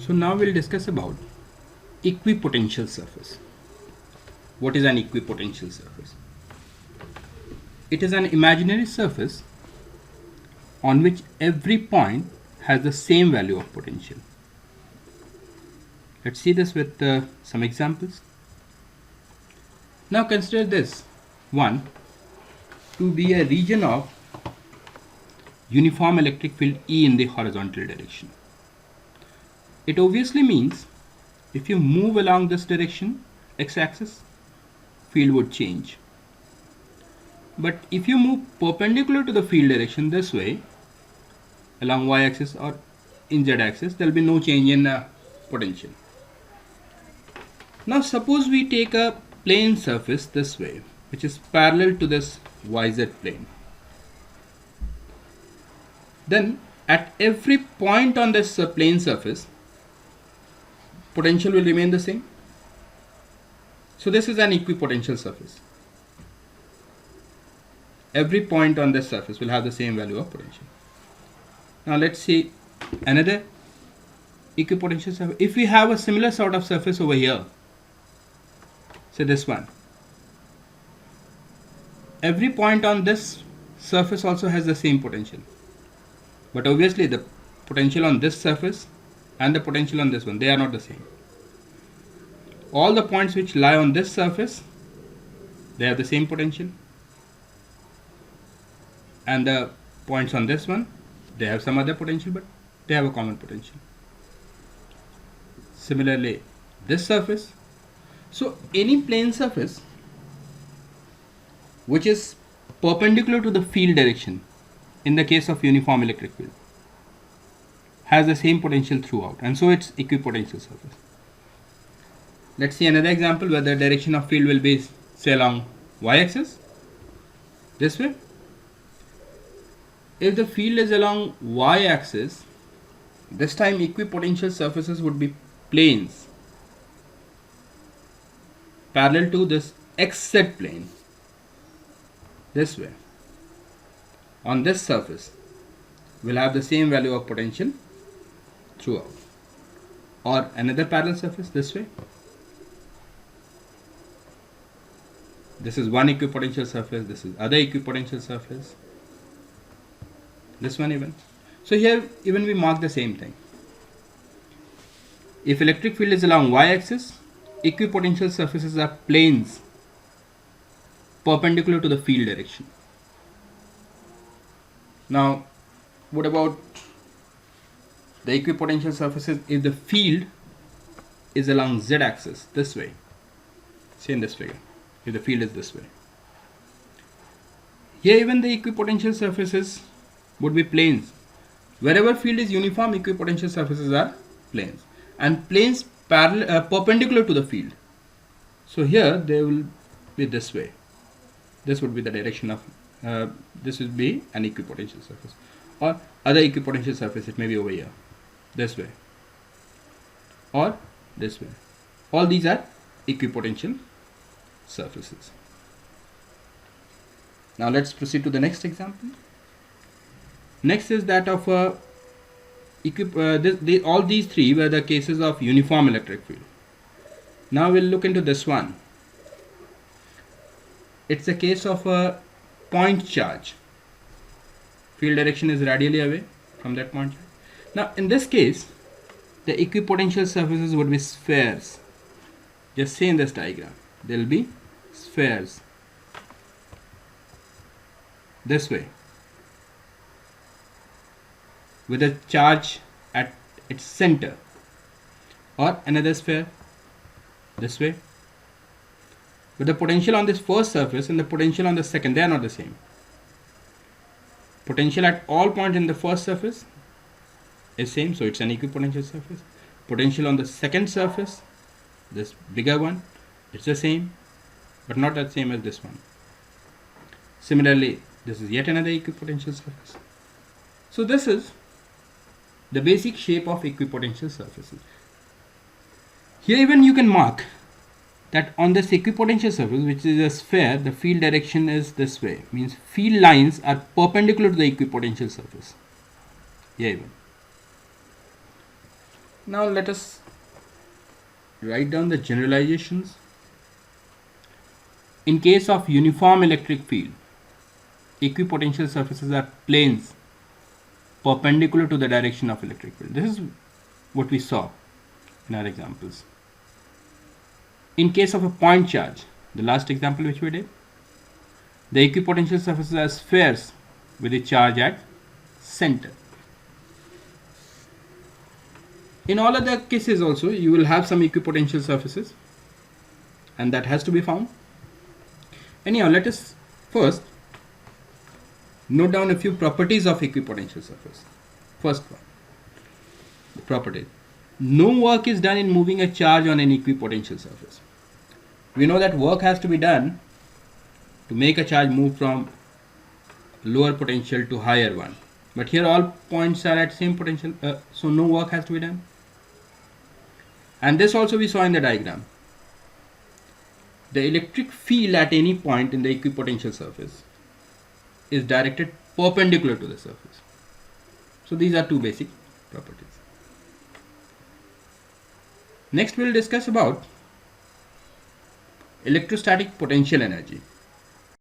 So now we'll discuss about equipotential surface. What is an equipotential surface? It is an imaginary surface on which every point has the same value of potential. Let's see this with some examples. Now consider this one to be a region of uniform electric field E in the horizontal direction. It obviously means if you move along this direction, x-axis, field would change. But if you move perpendicular to the field direction this way, along y-axis or in z-axis, there will be no change in potential. Now suppose we take a plane surface this way, which is parallel to this yz plane. Then at every point on this plane surface, potential will remain the same. So this is an equipotential surface. Every point on this surface will have the same value of potential. Now let's see another equipotential surface. If we have a similar sort of surface over here, say this one, every point on this surface also has the same potential. But obviously the potential on this surface and the potential on this one, they are not the same. All the points which lie on this surface, they have the same potential. And the points on this one, they have some other potential, but they have a common potential. Similarly, this surface. So any plane surface which is perpendicular to the field direction, in the case of uniform electric field, has the same potential throughout, and so it's equipotential surface. Let's see another example where the direction of field will be, say, along y-axis, this way. If the field is along y-axis, this time equipotential surfaces would be planes parallel to this xz plane, this way. On this surface, will have the same value of potential throughout. Or another parallel surface this way. This is one equipotential surface, this is other equipotential surface, this one even. So here even we mark the same thing. If electric field is along y-axis, equipotential surfaces are planes perpendicular to the field direction. Now what about the equipotential surfaces if the field is along z-axis, this way, say in this figure, if the field is this way. Here even the equipotential surfaces would be planes. Wherever field is uniform, equipotential surfaces are planes, and planes perpendicular to the field. So here they will be this way. This would be the direction of this would be an equipotential surface, or other equipotential surface, it may be over here, this way or this way. All these are equipotential surfaces. Now let's proceed to the next example. Next is that of all these three were the cases of uniform electric field. Now we'll look into this one. It's a case of a point charge. Field direction is radially away from that point charge. Now in this case, the equipotential surfaces would be spheres. Just see in this diagram, there will be spheres this way, with a charge at its center, or another sphere this way. But the potential on this first surface and the potential on the second, they are not the same. Potential at all points in the first surface is same, so it's an equipotential surface. Potential on the second surface, this bigger one, it's the same, but not the same as this one. Similarly, this is yet another equipotential surface. So this is the basic shape of equipotential surfaces. Here even you can mark that on this equipotential surface, which is a sphere, the field direction is this way, means field lines are perpendicular to the equipotential surface. Here even. Now let us write down the generalizations. In case of uniform electric field, equipotential surfaces are planes perpendicular to the direction of electric field. This is what we saw in our examples. In case of a point charge, the last example which we did, the equipotential surfaces are spheres with a charge at center. In all other cases also, you will have some equipotential surfaces, and that has to be found. Anyhow, let us first note down a few properties of equipotential surface. First one, the property. No work is done in moving a charge on an equipotential surface. We know that work has to be done to make a charge move from lower potential to higher one. But here all points are at same potential, so no work has to be done. And this also we saw in the diagram. The electric field at any point in the equipotential surface is directed perpendicular to the surface. So these are two basic properties. Next we will discuss about electrostatic potential energy.